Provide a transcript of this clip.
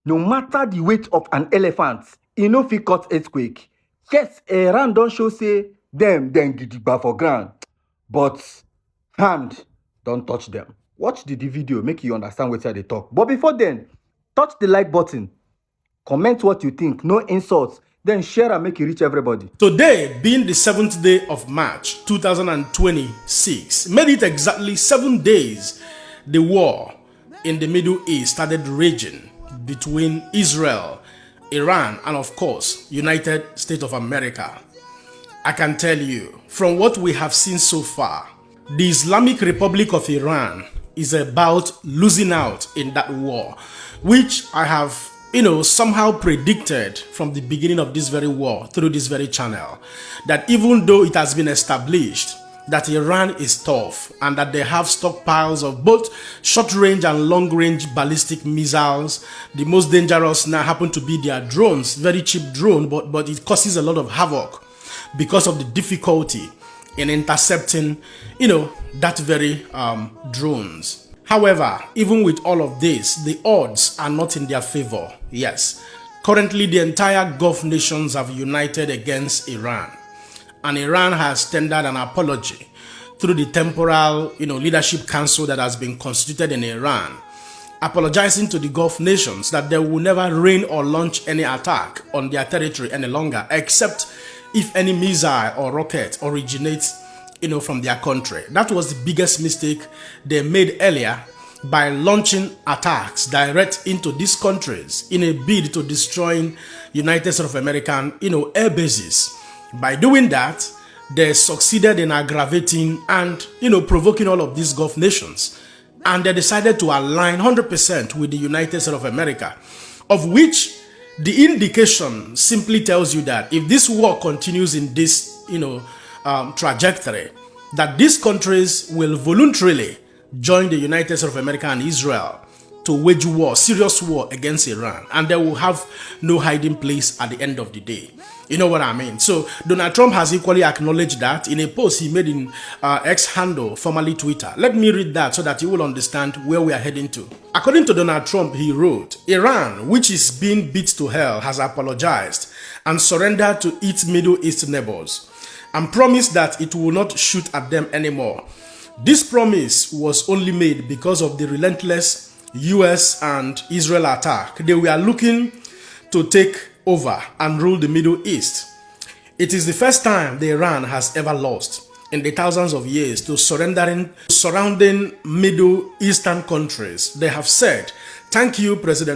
No matter the weight of an elephant, e no fit cause earthquake. Yes, Iran don show say dem gidigba for ground, but hand don touch dem. Watch the video make you understand wetin I dey talk. But before then, touch the like button, comment what you think, no insults, then share am make e reach everybody. Today, being the 7th day of March 2026, made it exactly 7 days the war in the Middle East started raging between Israel, Iran, and of course, United States of America. I can tell you, from what we have seen so far, the Islamic Republic of Iran is about losing out in that war, which I have somehow predicted from the beginning of this very war through this very channel, that even though it has been established that Iran is tough and that they have stockpiles of both short-range and long-range ballistic missiles, the most dangerous now happen to be their drones, very cheap drone, but it causes a lot of havoc because of the difficulty in intercepting, that very drones. However, even with all of this, the odds are not in their favor. Yes, currently the entire Gulf nations have united against Iran, and Iran has tendered an apology through the Temporal Leadership Council that has been constituted in Iran, apologizing to the Gulf nations that they will never rain or launch any attack on their territory any longer, except if any missile or rocket originates from their country. That was the biggest mistake they made earlier by launching attacks direct into these countries in a bid to destroying United States of American air bases. By doing that, they succeeded in aggravating and provoking all of these Gulf nations, and they decided to align 100% with the United States of America, of which the indication simply tells you that if this war continues in this trajectory, that these countries will voluntarily join the United States of America and Israel to wage war, serious war against Iran, and they will have no hiding place at the end of the day. You know what I mean? So Donald Trump has equally acknowledged that in a post he made in X handle, formerly Twitter. Let me read that so that you will understand where we are heading to. According to Donald Trump, he wrote, "Iran, which is being beat to hell, has apologized and surrendered to its Middle East neighbors and promised that it will not shoot at them anymore. This promise was only made because of the relentless US and Israel attack. They were looking to take over and rule the Middle East. It is the first time the Iran has ever lost in the thousands of years to surrounding Middle Eastern countries. They have said, thank you, President